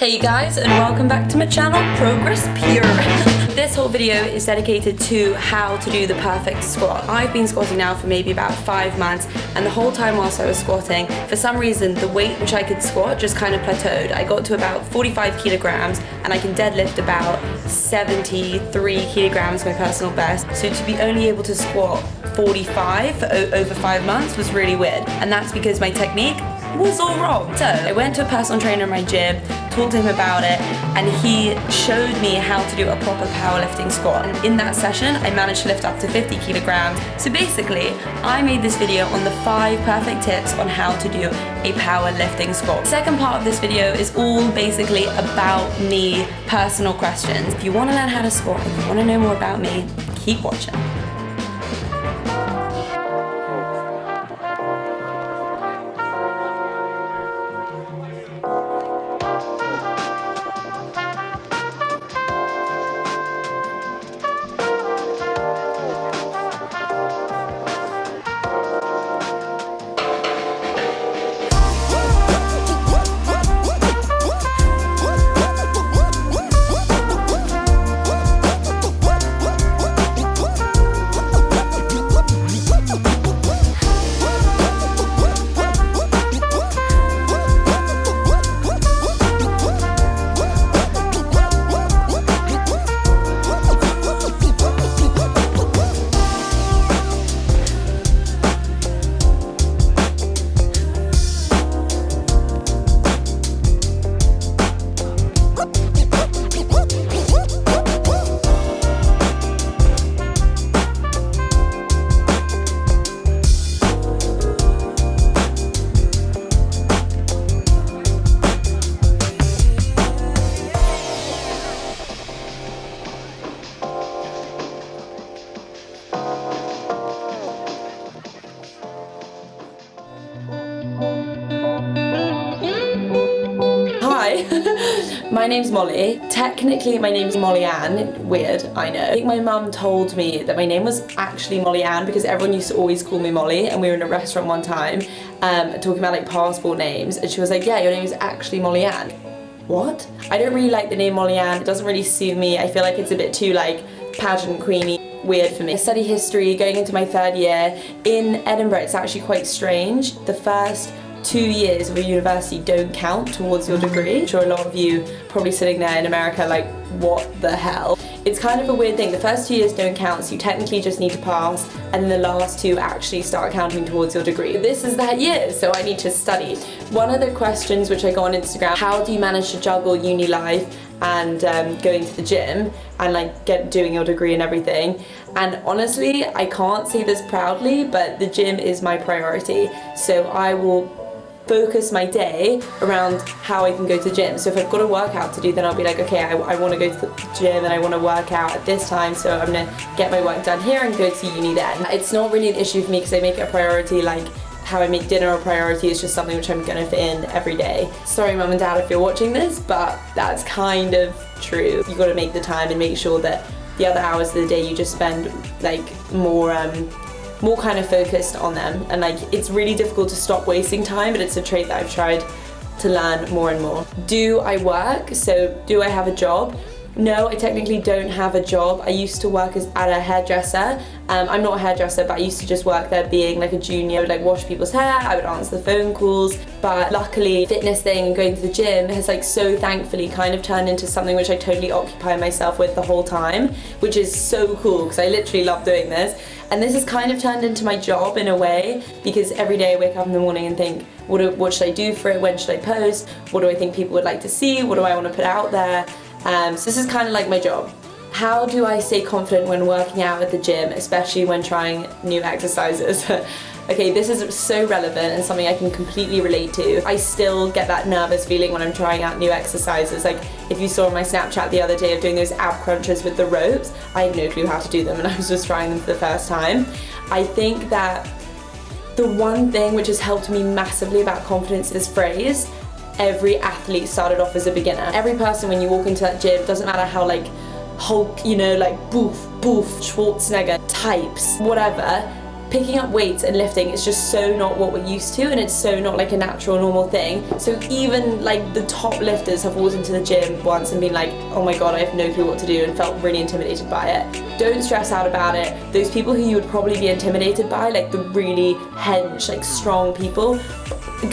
Hey guys, and welcome back to my channel, Progress Pure. This whole video is dedicated to how to do the perfect squat. I've been squatting now for maybe about 5 months, and the whole time whilst I was squatting, for some reason the weight which I could squat just kind of plateaued. I got to about 45 kilograms and I can deadlift about 73 kilograms, my personal best. So to be only able to squat 45 for over 5 months was really weird, and that's because my technique was all wrong. So I went to a personal trainer in my gym, talked to him about it, and he showed me how to do a proper powerlifting squat. And in that session, I managed to lift up to 50 kilograms. So basically, I made this video on the 5 perfect tips on how to do a powerlifting squat. The second part of this video is all basically about me, personal questions. If you want to learn how to squat and you want to know more about me, keep watching. My name's Molly. Technically, my name's Molly Ann. Weird, I know. I think my mum told me that my name was actually Molly Ann because everyone used to always call me Molly, and we were in a restaurant one time talking about like passport names, and she was like, yeah, your name is actually Molly Ann. What? I don't really like the name Molly Ann. It doesn't really suit me. I feel like it's a bit too like pageant queeny, weird for me. I study history, going into my 3rd year. In Edinburgh, it's actually quite strange. The first 2 years of a university don't count towards your degree. I'm sure a lot of you probably sitting there in America like, what the hell? It's kind of a weird thing. The first 2 years don't count, so you technically just need to pass, and then the last 2 actually start counting towards your degree. This is that year, so I need to study. One of the questions which I got on Instagram, how do you manage to juggle uni life and going to the gym and like doing your degree and everything? And honestly, I can't say this proudly, but the gym is my priority. So I will focus my day around how I can go to the gym. So if I've got a workout to do, then I'll be like, okay, I want to go to the gym and I want to work out at this time, so I'm going to get my work done here and go to uni then. It's not really an issue for me because I make it a priority, like how I make dinner a priority is just something which I'm going to fit in every day. Sorry mum and dad if you're watching this, but that's kind of true. You've got to make the time and make sure that the other hours of the day you just spend like more kind of focused on them, and like it's really difficult to stop wasting time, but it's a trait that I've tried to learn more and more. Do I work? So do I have a job? No, I technically don't have a job. I used to work at a hairdresser. I'm not a hairdresser, but I used to just work there being like a junior. I would like wash people's hair, I would answer the phone calls, but luckily fitness thing and going to the gym has like so thankfully kind of turned into something which I totally occupy myself with the whole time, which is so cool because I literally love doing this. And this has kind of turned into my job in a way, because every day I wake up in the morning and think, what should I do for it? When should I post? What do I think people would like to see? What do I want to put out there? So this is kind of like my job. How do I stay confident when working out at the gym, especially when trying new exercises? Okay, this is so relevant and something I can completely relate to. I still get that nervous feeling when I'm trying out new exercises. Like if you saw on my Snapchat the other day of doing those ab crunches with the ropes, I had no clue how to do them and I was just trying them for the first time. I think that the one thing which has helped me massively about confidence is this phrase, every athlete started off as a beginner. Every person when you walk into that gym, doesn't matter how like Hulk, you know, like boof, Schwarzenegger types, whatever, picking up weights and lifting is just so not what we're used to, and it's so not like a natural normal thing. So even like the top lifters have walked into the gym once and been like, oh my god, I have no clue what to do, and felt really intimidated by it. Don't stress out about it. Those people who you would probably be intimidated by, like the really hench, like strong people,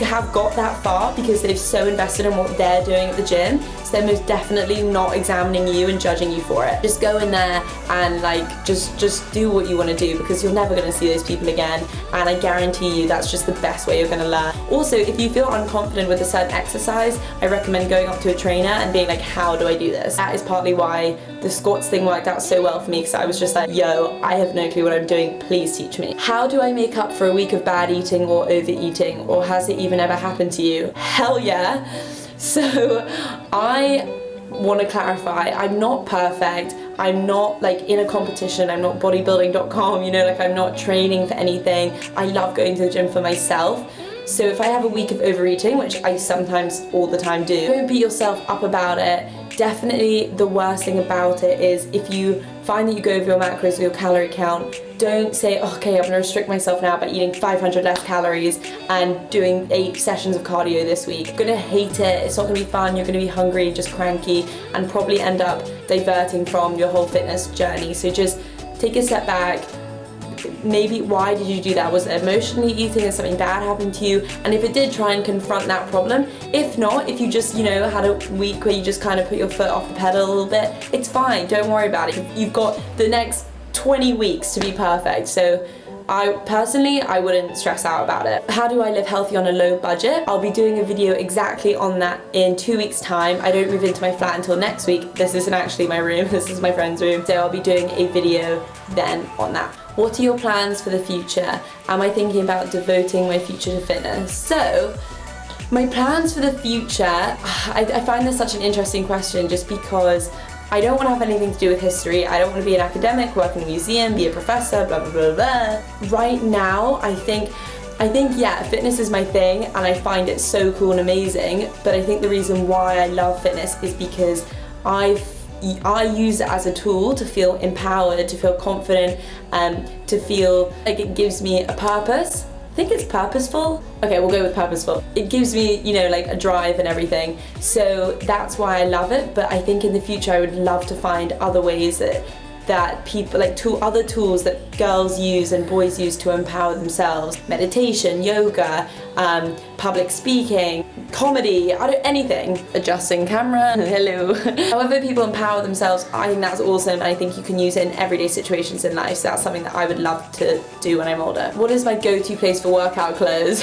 have got that far because they've so invested in what they're doing at the gym, so they're most definitely not examining you and judging you for it. Just go in there and like just do what you want to do, because you're never going to see those people again, and I guarantee you that's just the best way you're going to learn. Also, if you feel unconfident with a certain exercise, I recommend going up to a trainer and being like, how do I do this? That is partly why the squats thing worked out so well for me, because I was just like, yo, I have no clue what I'm doing, please teach me. How do I make up for a week of bad eating or overeating, or has it even ever happened to you? Hell yeah. So I want to clarify, I'm not perfect, I'm not like in a competition, I'm not bodybuilding.com, you know, like I'm not training for anything. I love going to the gym for myself. So if I have a week of overeating, which I sometimes all the time do, don't beat yourself up about it. Definitely the worst thing about it is if you find that you go over your macros or your calorie count, don't say, okay, I'm gonna restrict myself now by eating 500 less calories and doing 8 sessions of cardio this week. You're gonna hate it, it's not gonna be fun, you're gonna be hungry, just cranky, and probably end up diverting from your whole fitness journey. So just take a step back. Maybe why did you do that? Was it emotionally eating? Is something bad happened to you? And if it did, try and confront that problem. If not, if you just, you know, had a week where you just kind of put your foot off the pedal a little bit, it's fine, don't worry about it. You've got the next 20 weeks to be perfect. So I wouldn't stress out about it. How do I live healthy on a low budget? I'll be doing a video exactly on that in 2 weeks time. I don't move into my flat until next week. This isn't actually my room, this is my friend's room. So I'll be doing a video then on that. What are your plans for the future? Am I thinking about devoting my future to fitness? So, my plans for the future, I find this such an interesting question just because I don't want to have anything to do with history. I don't want to be an academic, work in a museum, be a professor, blah, blah, blah, blah. Right now, I think, yeah, fitness is my thing and I find it so cool and amazing, but I think the reason why I love fitness is because I use it as a tool to feel empowered, to feel confident, to feel like it gives me a purpose. I think it's purposeful. Okay, we'll go with purposeful. It gives me, you know, like a drive and everything. So that's why I love it, but I think in the future I would love to find other ways that people, like other tools that girls use and boys use to empower themselves. Meditation, yoga, public speaking, comedy, anything. Adjusting camera, hello. However people empower themselves, I think that's awesome, and I think you can use it in everyday situations in life, so that's something that I would love to do when I'm older. What is my go-to place for workout clothes?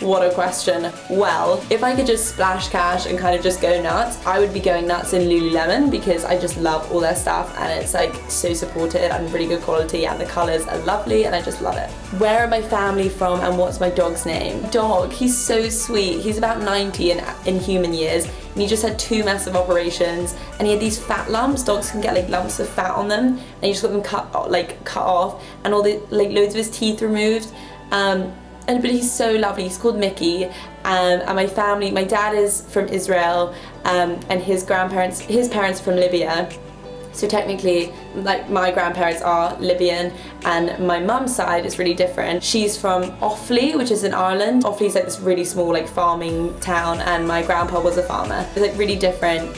What a question. Well, if I could just splash cash and kind of just go nuts, I would be going nuts in Lululemon because I just love all their stuff and it's like so supported and really good quality and the colours are lovely and I just love it. Where are my family from and what's my dog's name? Dog, he's so sweet. He's about 90 in human years and he just had 2 massive operations and he had these fat lumps. Dogs can get like lumps of fat on them and he just got them cut off and all the like loads of his teeth removed. But he's so lovely. He's called Mickey, and my family, my dad is from Israel, and his parents are from Libya. So technically, like my grandparents are Libyan, and my mum's side is really different. She's from Offaly, which is in Ireland. Offaly's like this really small like farming town, and my grandpa was a farmer. It's like really different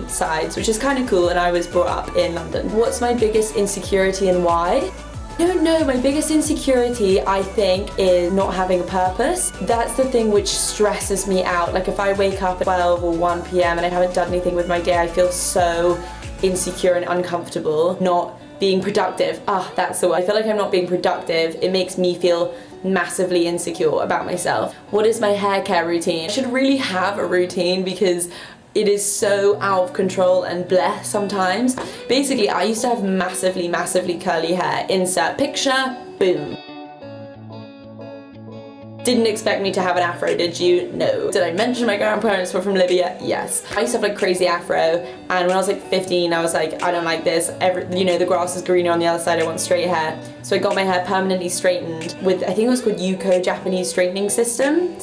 sides, which is kind of cool. And I was brought up in London. What's my biggest insecurity and why? No, my biggest insecurity I think is not having a purpose. That's the thing which stresses me out. Like if I wake up at 12 or 1 p.m. and I haven't done anything with my day, I feel so insecure and uncomfortable, not being productive. That's the word. I feel like I'm not being productive. It makes me feel massively insecure about myself. What is my hair care routine? I should really have a routine because it is so out of control and bleh sometimes. Basically, I used to have massively curly hair. Insert picture, boom. Didn't expect me to have an afro, did you? No. Did I mention my grandparents were from Libya? Yes. I used to have like crazy afro, and when I was like 15, I was like, I don't like this. The grass is greener on the other side, I want straight hair. So I got my hair permanently straightened with, I think it was called Yuko Japanese straightening system.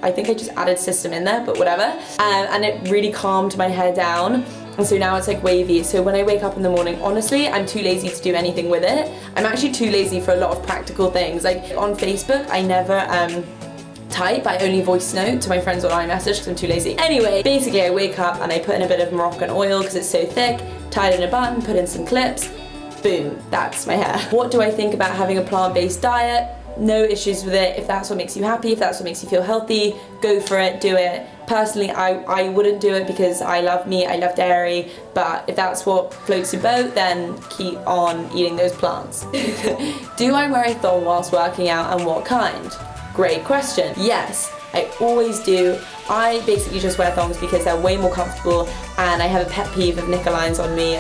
I think I just added system in there, but whatever. And it really calmed my hair down. and so now it's like wavy. So when I wake up in the morning, honestly, I'm too lazy to do anything with it. I'm actually too lazy for a lot of practical things. Like on Facebook, I never type, I only voice note to my friends on iMessage because I'm too lazy. Anyway, basically I wake up and I put in a bit of Moroccan oil because it's so thick, tie it in a bun, put in some clips, boom, that's my hair. What do I think about having a plant-based diet? No issues with it. If that's what makes you happy, if that's what makes you feel healthy, go for it, do it. Personally, I wouldn't do it because I love meat, I love dairy, but if that's what floats your boat, then keep on eating those plants. Do I wear a thong whilst working out, and what kind? Great question. Yes, I always do. I basically just wear thongs because they're way more comfortable, and I have a pet peeve of nickel lines on me.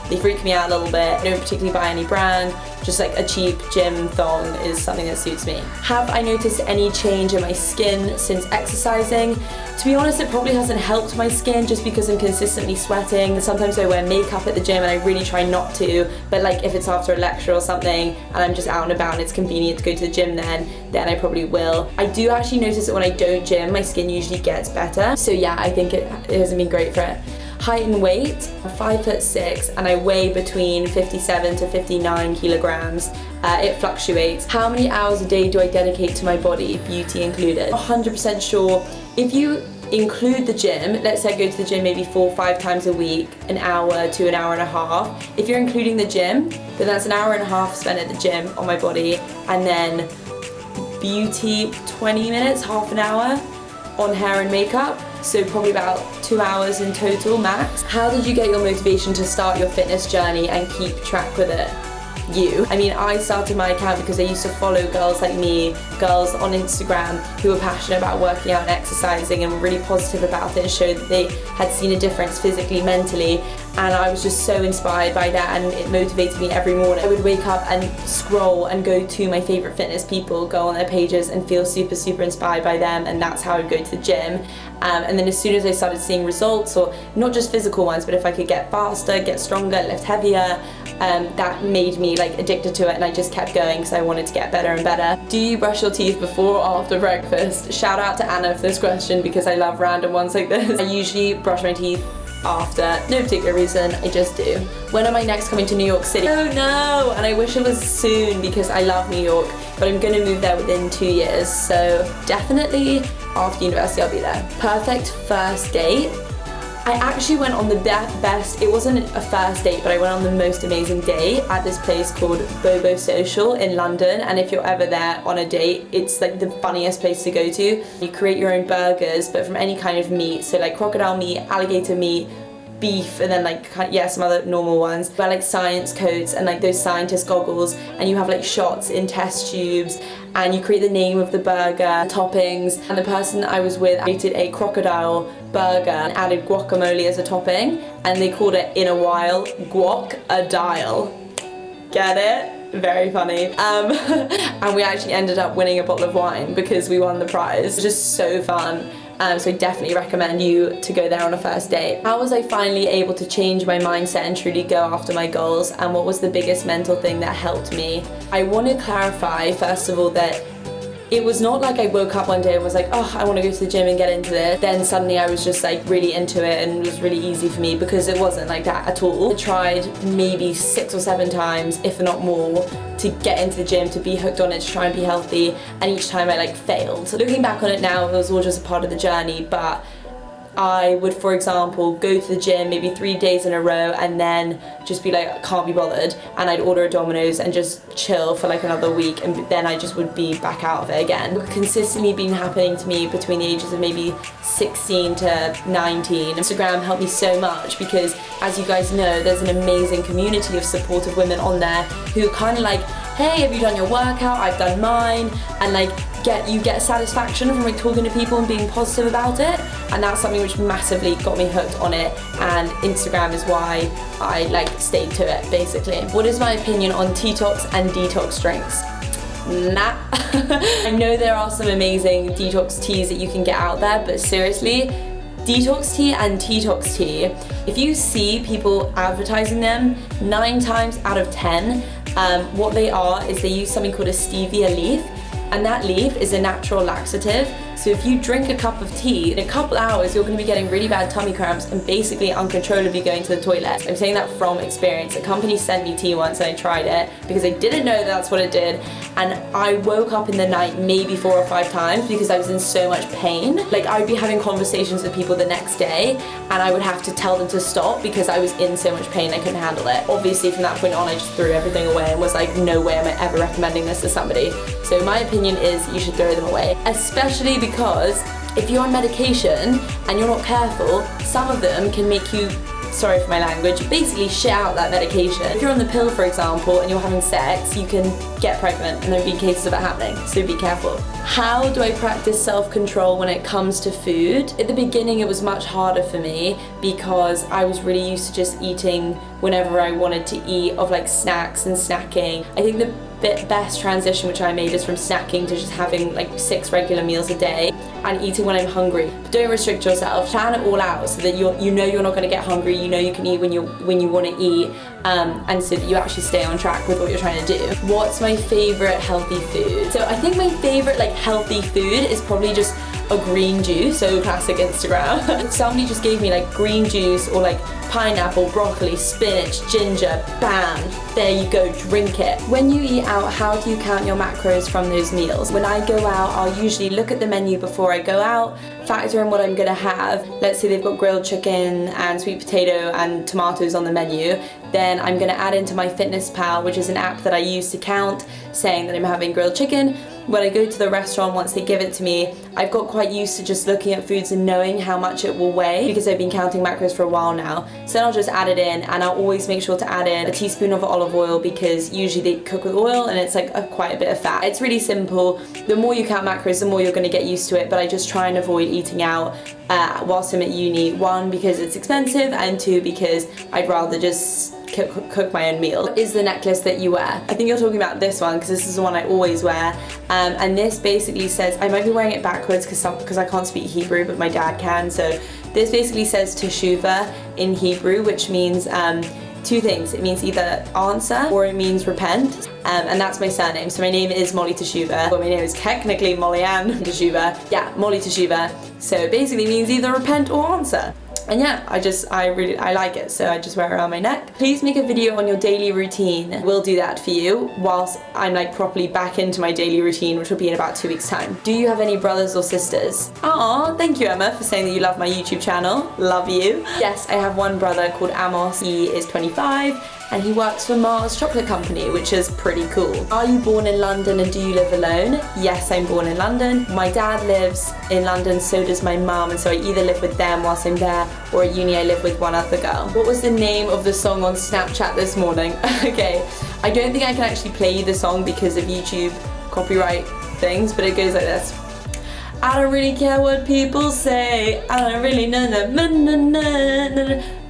They freak me out a little bit. I don't particularly buy any brand, just like a cheap gym thong is something that suits me. Have I noticed any change in my skin since exercising? To be honest, it probably hasn't helped my skin just because I'm consistently sweating. Sometimes I wear makeup at the gym and I really try not to, but like if it's after a lecture or something and I'm just out and about and it's convenient to go to the gym then I probably will. I do actually notice that when I don't gym, my skin usually gets better. So yeah, I think it hasn't been great for it. Height and weight, I'm 5'6" and I weigh between 57 to 59 kilograms. It fluctuates. How many hours a day do I dedicate to my body, beauty included? 100% sure. If you include the gym, let's say I go to the gym maybe 4 or 5 times a week, an hour to an hour and a half. If you're including the gym, then that's an hour and a half spent at the gym on my body, and then beauty 20 minutes, half an hour on hair and makeup. So probably about 2 hours in total max. How did you get your motivation to start your fitness journey and keep track with it? I mean, I started my account because I used to follow girls like me, girls on Instagram who were passionate about working out and exercising and were really positive about it and showed that they had seen a difference physically, mentally, and I was just so inspired by that, and it motivated me every morning. I would wake up and scroll and go to my favourite fitness people, go on their pages and feel super inspired by them, and that's how I would go to the gym. And then as soon as I started seeing results, or not just physical ones, but if I could get faster, get stronger, lift heavier, that made me like addicted to it, and I just kept going because I wanted to get better and better. Do you brush your teeth before or after breakfast? Shout out to Anna for this question because I love random ones like this. I usually brush my teeth after, no particular reason, I just do. When am I next coming to New York City? Oh no, and I wish it was soon because I love New York, but I'm gonna move there within 2 years, so definitely after university I'll be there. Perfect first date. I actually went on the best, it wasn't a first date, but I went on the most amazing date at this place called Bobo Social in London, and if you're ever there on a date, it's like the funniest place to go to. You create your own burgers, but from any kind of meat, so like crocodile meat, alligator meat, beef, and then like some other normal ones. Wear like science coats and like those scientist goggles, and you have like shots in test tubes, and you create the name of the burger, toppings, and the person I was with created a crocodile burger and added guacamole as a topping, and they called it in a while guac-a-dial. Get it? Very funny. And we actually ended up winning a bottle of wine because we won the prize. It was just so fun. So I definitely recommend you to go there on a first date. How was I finally able to change my mindset and truly go after my goals, and what was the biggest mental thing that helped me? I want to clarify first of all that it was not like I woke up one day and was like, oh, I want to go to the gym and get into this. Then suddenly I was just like really into it and it was really easy for me, because it wasn't like that at all. I tried maybe 6 or 7 times, if not more, to get into the gym, to be hooked on it, to try and be healthy, and each time I like failed. So looking back on it now, it was all just a part of the journey, but I would, for example, go to the gym maybe 3 days in a row and then just be like, I can't be bothered, and I'd order a Domino's and just chill for like another week, and then I just would be back out of it again. It's consistently been happening to me between the ages of maybe 16 to 19. Instagram helped me so much because, as you guys know, there's an amazing community of supportive women on there who are kind of like, hey, have you done your workout? I've done mine, and like you get satisfaction from like talking to people and being positive about it, and that's something which massively got me hooked on it, and Instagram is why I like stayed to it basically. What is my opinion on detox and detox drinks? Nah. I know there are some amazing detox teas that you can get out there, but seriously, detox tea and detox tea, if you see people advertising them, 9 times out of 10, what they are is they use something called a stevia leaf, and that leaf is a natural laxative. So if you drink a cup of tea, in a couple hours you're going to be getting really bad tummy cramps and basically uncontrollably going to the toilet. I'm saying that from experience. A company sent me tea once and I tried it because I didn't know that's what it did, and I woke up in the night maybe 4 or 5 times because I was in so much pain. Like, I'd be having conversations with people the next day and I would have to tell them to stop because I was in so much pain I couldn't handle it. Obviously from that point on I just threw everything away and was like, no way am I ever recommending this to somebody. So my opinion is you should throw them away, especially because if you're on medication and you're not careful, some of them can make you, sorry for my language, basically shit out that medication. If you're on the pill, for example, and you're having sex, you can get pregnant, and there have been cases of it happening, so be careful. How do I practice self-control when it comes to food? At the beginning it was much harder for me because I was really used to just eating whenever I wanted to eat, of like snacks and snacking. I think the best transition which I made is from snacking to just having like 6 regular meals a day and eating when I'm hungry. But don't restrict yourself, plan it all out so that you know you're not going to get hungry, you know you can eat when you want to eat, and so that you actually stay on track with what you're trying to do. What's my favourite healthy food? So I think my favourite like healthy food is probably just a green juice, so classic Instagram. Somebody just gave me like green juice or like pineapple, broccoli, spinach, ginger, bam, there you go, drink it. When you eat out, how do you count your macros from those meals? When I go out, I'll usually look at the menu before I go out, factor in what I'm gonna have. Let's say they've got grilled chicken and sweet potato and tomatoes on the menu, then I'm gonna add into MyFitnessPal, which is an app that I use to count, saying that I'm having grilled chicken. When I go to the restaurant, once they give it to me, I've got quite used to just looking at foods and knowing how much it will weigh because I've been counting macros for a while now. So then I'll just add it in, and I'll always make sure to add in a teaspoon of olive oil because usually they cook with oil and it's like quite a bit of fat. It's really simple. The more you count macros, the more you're gonna get used to it, but I just try and avoid eating out whilst I'm at uni. 1, because it's expensive, and 2, because I'd rather just cook my own meal. What is the necklace that you wear? I think you're talking about this one because this is the one I always wear, and this basically says, I might be wearing it backwards because I can't speak Hebrew but my dad can, so this basically says teshuva in Hebrew, which means 2 things. It means either answer or it means repent, and that's my surname. So my name is Molly Teshuva, but my name is technically Molly Ann Teshuva. Yeah, Molly Teshuva. So it basically means either repent or answer. And yeah, I like it, so I just wear it around my neck. Please make a video on your daily routine. We'll do that for you whilst I'm like properly back into my daily routine, which will be in about 2 weeks' time. Do you have any brothers or sisters? Aw, thank you Emma for saying that you love my YouTube channel. Love you. Yes, I have one brother called Amos. He is 25 and he works for Mars Chocolate Company, which is pretty cool. Are you born in London and do you live alone? Yes, I'm born in London. My dad lives in London, so does my mum, and so I either live with them whilst I'm there, or at uni I live with one other girl. What was the name of the song on Snapchat this morning? Okay, I don't think I can actually play you the song because of YouTube copyright things, but it goes like this. I don't really care what people say, I don't really know.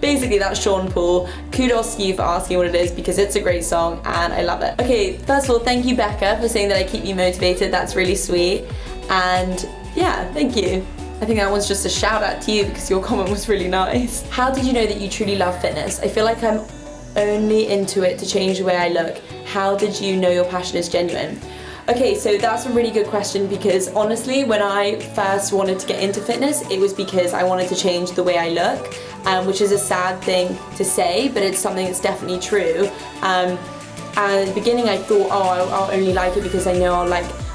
Basically that's Sean Paul. Kudos to you for asking what it is because it's a great song and I love it. Okay, first of all, thank you Becca for saying that I keep you motivated. That's really sweet. And yeah, thank you. I think that one's just a shout out to you because your comment was really nice. How did you know that you truly love fitness? I feel like I'm only into it to change the way I look. How did you know your passion is genuine? Okay, so that's a really good question because honestly, when I first wanted to get into fitness, it was because I wanted to change the way I look, which is a sad thing to say, but it's something that's definitely true. And at the beginning I thought, oh, I'll only like it because I know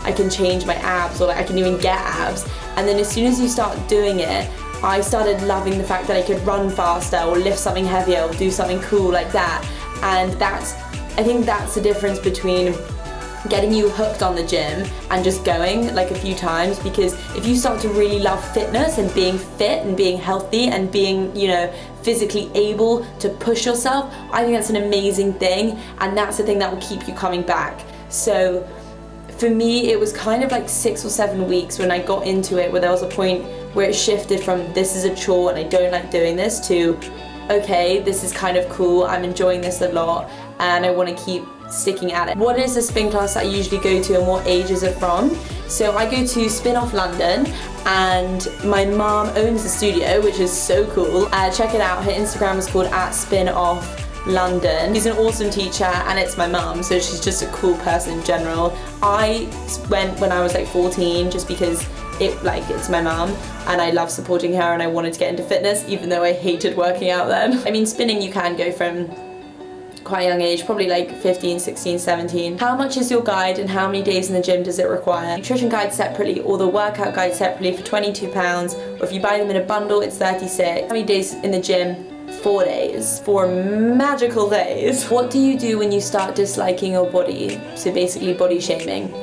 I can change my abs, or like I can even get abs. And then as soon as you start doing it, I started loving the fact that I could run faster or lift something heavier or do something cool like that. And I think that's the difference between getting you hooked on the gym and just going like a few times, because if you start to really love fitness and being fit and being healthy and being, you know, physically able to push yourself, I think that's an amazing thing, and that's the thing that will keep you coming back. So for me, it was kind of like 6 or 7 weeks when I got into it, where there was a point where it shifted from this is a chore and I don't like doing this to okay, this is kind of cool, I'm enjoying this a lot and I want to keep sticking at it. What is the spin class that I usually go to and what age is it from? So I go to Spin Off London and my mom owns the studio, which is so cool. Check it out, her Instagram is called @spinofflondon. She's an awesome teacher and it's my mum, so she's just a cool person in general. I went when I was like 14 just because it's my mum, and I love supporting her, and I wanted to get into fitness even though I hated working out then. I mean, spinning you can go from quite a young age, probably like 15, 16, 17. How much is your guide and how many days in the gym does it require? Nutrition guide separately or the workout guide separately for £22, or if you buy them in a bundle it's 36. How many days in the gym? 4 days. 4 magical days. What do you do when you start disliking your body? So basically body shaming.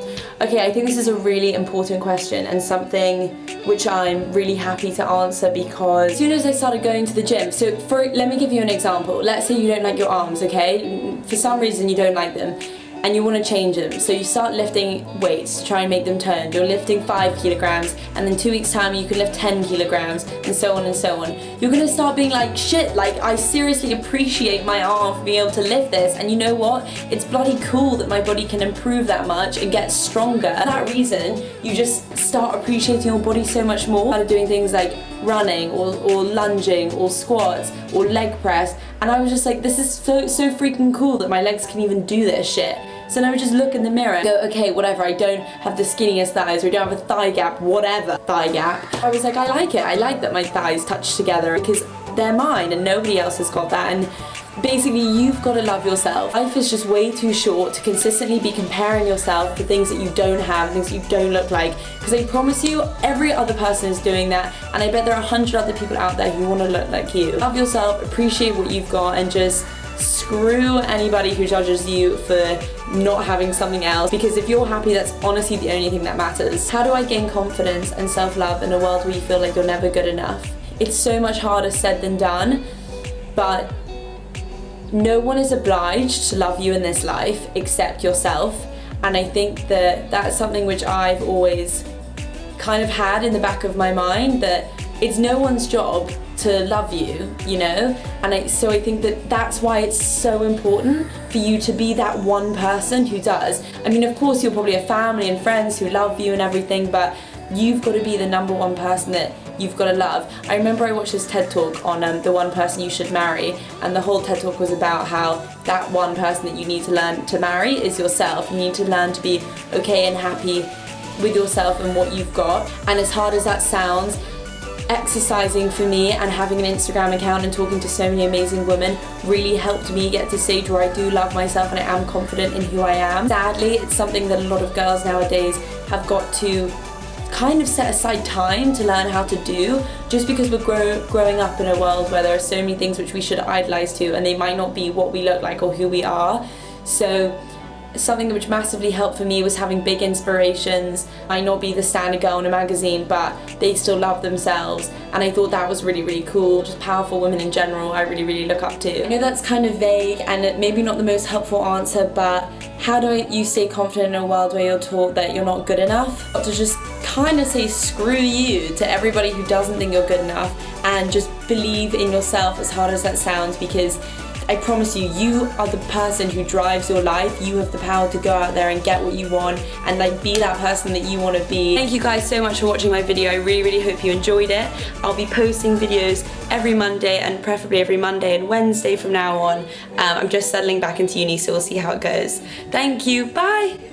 Okay, I think this is a really important question and something which I'm really happy to answer, because as soon as I started going to the gym, so let me give you an example. Let's say you don't like your arms, okay? For some reason you don't like them and you want to change them. So you start lifting weights to try and make them turn. You're lifting 5 kilograms and then 2 weeks time you can lift 10 kilograms and so on and so on. You're gonna start being like, shit, like I seriously appreciate my arm for being able to lift this, and you know what? It's bloody cool that my body can improve that much and get stronger. For that reason, you just start appreciating your body so much more. Started doing things like running or lunging or squats or leg press, and I was just like, this is so freaking cool that my legs can even do this shit. So now I would just look in the mirror and go, okay, whatever, I don't have the skinniest thighs, or I don't have a thigh gap, whatever, thigh gap. I was like, I like it. I like that my thighs touch together because they're mine and nobody else has got that. And basically, you've got to love yourself. Life is just way too short to consistently be comparing yourself to things that you don't have, things that you don't look like. Because I promise you, every other person is doing that, and I bet there are 100 other people out there who want to look like you. Love yourself, appreciate what you've got, and just screw anybody who judges you for not having something else, because if you're happy, that's honestly the only thing that matters. How do I gain confidence and self-love in a world where you feel like you're never good enough? It's so much harder said than done, but no one is obliged to love you in this life except yourself. And I think that that's something which I've always kind of had in the back of my mind, that it's no one's job to love you, you know? And so I think that that's why it's so important for you to be that one person who does. I mean, of course you'll probably have family and friends who love you and everything, but you've got to be the number one person that you've got to love. I remember I watched this TED Talk on the one person you should marry, and the whole TED Talk was about how that one person that you need to learn to marry is yourself. You need to learn to be okay and happy with yourself and what you've got. And as hard as that sounds, exercising for me and having an Instagram account and talking to so many amazing women really helped me get to a stage where I do love myself and I am confident in who I am. Sadly, it's something that a lot of girls nowadays have got to kind of set aside time to learn how to do, just because we're growing up in a world where there are so many things which we should idolize to, and they might not be what we look like or who we are. So something which massively helped for me was having big inspirations. Might not be the standard girl in a magazine, but they still love themselves, and I thought that was really, really cool. Just powerful women in general I really, really look up to. I know that's kind of vague and maybe not the most helpful answer, but how do you stay confident in a world where you're taught that you're not good enough? To just kind of say screw you to everybody who doesn't think you're good enough, and just believe in yourself, as hard as that sounds, because I promise you, you are the person who drives your life. You have the power to go out there and get what you want and like be that person that you want to be. Thank you guys so much for watching my video. I really, really hope you enjoyed it. I'll be posting videos every Monday, and preferably every Monday and Wednesday from now on. I'm just settling back into uni, so we'll see how it goes. Thank you, bye.